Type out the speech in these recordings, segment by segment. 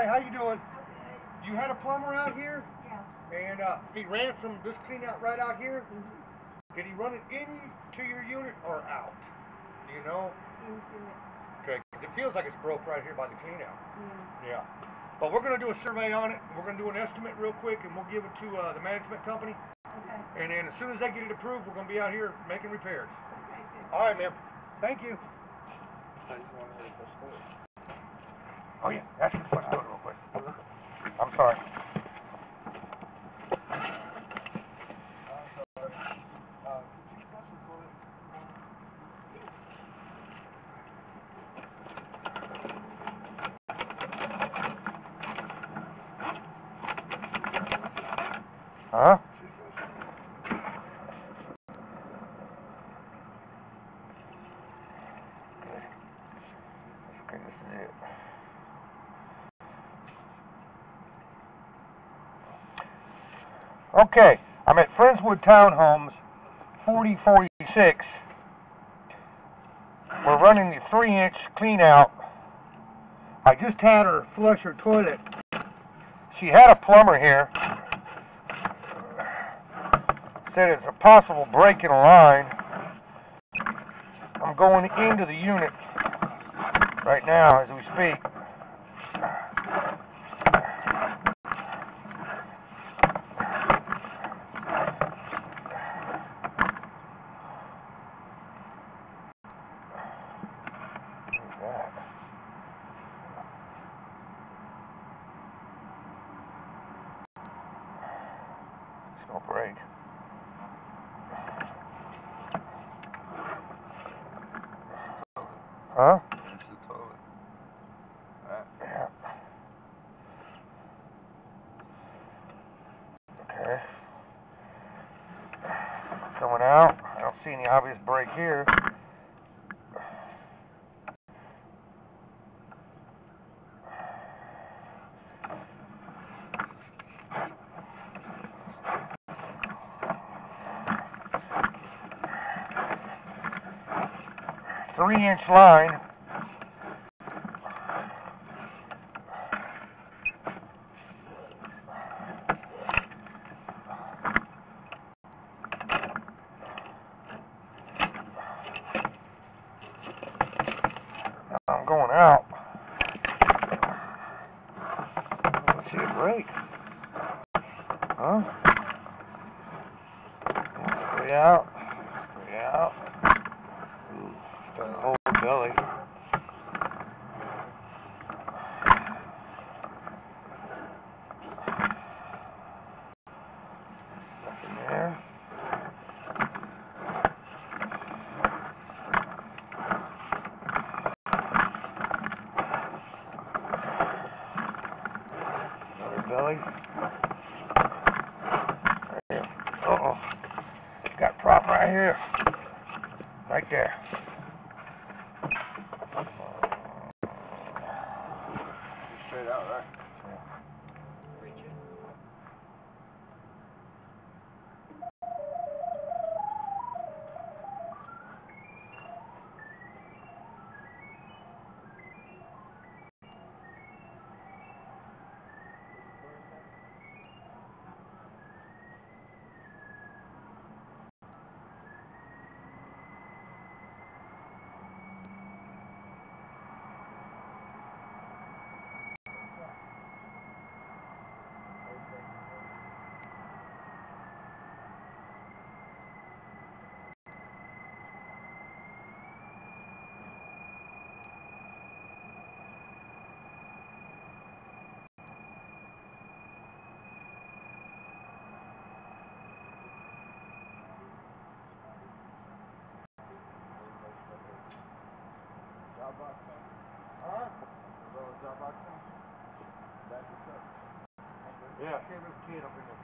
Hey, how you doing? Okay. You had a plumber out here? Yeah. And he ran it from this clean out right out here? Mm-hmm. Did he run it into your unit or out? Do you know? Into it. Okay, 'cause it feels like it's broke right here by the clean out. Yeah. Yeah. But we're going to do a survey on it. We're going to do an estimate real quick, and we'll give it to the management company. Okay. And then as soon as they get it approved, we're going to be out here making repairs. Okay, good. All right, ma'am. Thank you. I just want to hear the story. Oh, yeah. Ask him the story real quick. I'm sorry. Huh? Okay, this is it. Okay, I'm at Friendswood Townhomes, 4046. We're running the 3-inch clean out. I just had her flush her toilet. She had a plumber here. Said it's a possible break in a line. I'm going into the unit right now as we speak. Who's that? There's no break. Huh? It's the toilet. Yeah. Okay. Coming out. I don't see any obvious break here. Three-inch line. I'm going out. Let's see a break. Huh? Straight out. Straight out. Ooh, starting to hold the belly. Nothing there. Another belly. Right here. Uh-oh. Got a problem right here. Right there. Straight out, right? Job box thing? Huh? Is that what job box thing? That's the stuff. Yeah, see a little kid up in there.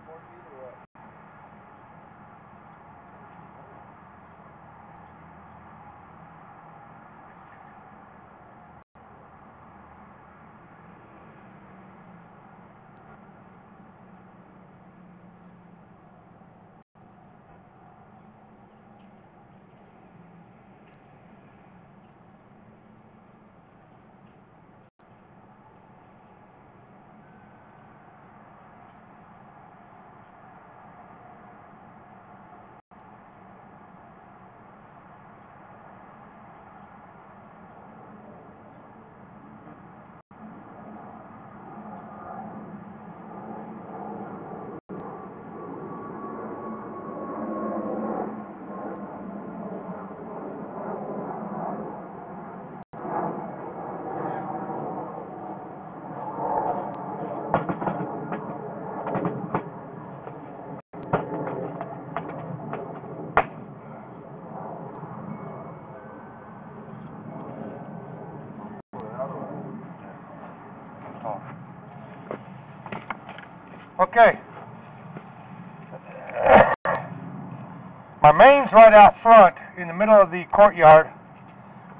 4 feet or what? Okay. My main's right out front in the middle of the courtyard.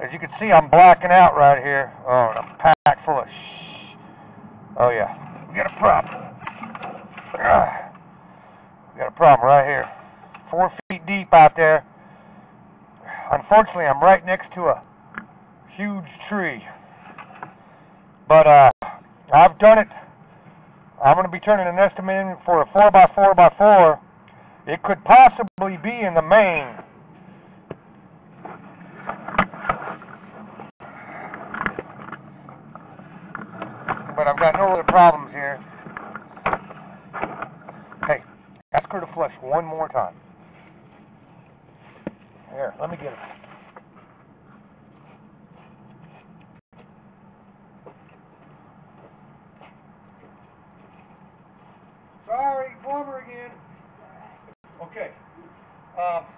As you can see, I'm blacking out right here. Oh, I'm packed full of shh. Oh yeah, we got a problem. We got a problem right here. 4 feet deep out there. Unfortunately, I'm right next to a huge tree. But I've done it. I'm going to be turning an estimate in for a 4x4x4. It could possibly be in the main. But I've got no other problems here. Hey, ask her to flush one more time. Here, let me get it. Sorry, plumber again. Okay.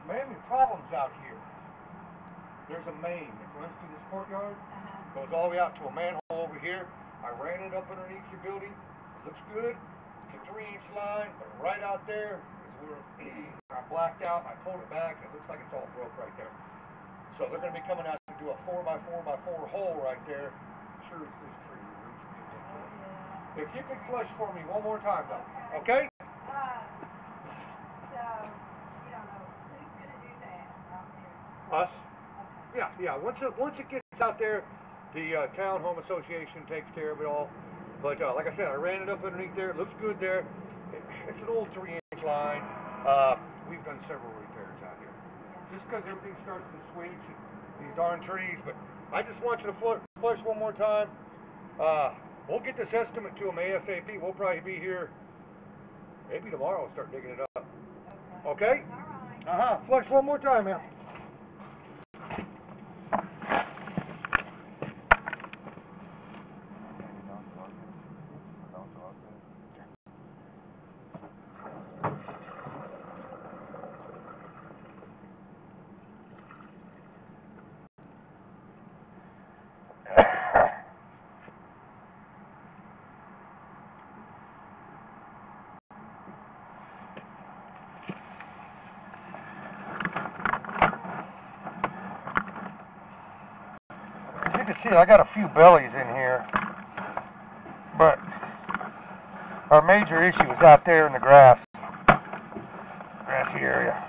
Mainly problems out here. There's a main that runs through this courtyard. Goes all the way out to a manhole over here. I ran it up underneath your building. It looks good. It's a 3-inch line, but right out there is where I blacked out. I pulled it back. It looks like it's all broke right there. So they're going to be coming out to do a 4x4x4 hole right there. Sure, it's this tree. If you could flush for me one more time, though. Okay? So, you don't know who's going to do that out there? Us? Okay. Yeah. Once it gets out there, the Townhome Association takes care of it all. But like I said, I ran it up underneath there. It looks good there. It's an old 3-inch line. We've done several repairs out here. Just because everything starts to switch and these darn trees. But I just want you to flush one more time. We'll get this estimate to them ASAP. We'll probably be here maybe tomorrow. Start digging it up. Okay? All right. Flush one more time, man. As you can see, I got a few bellies in here, but our major issue is out there in the grassy area.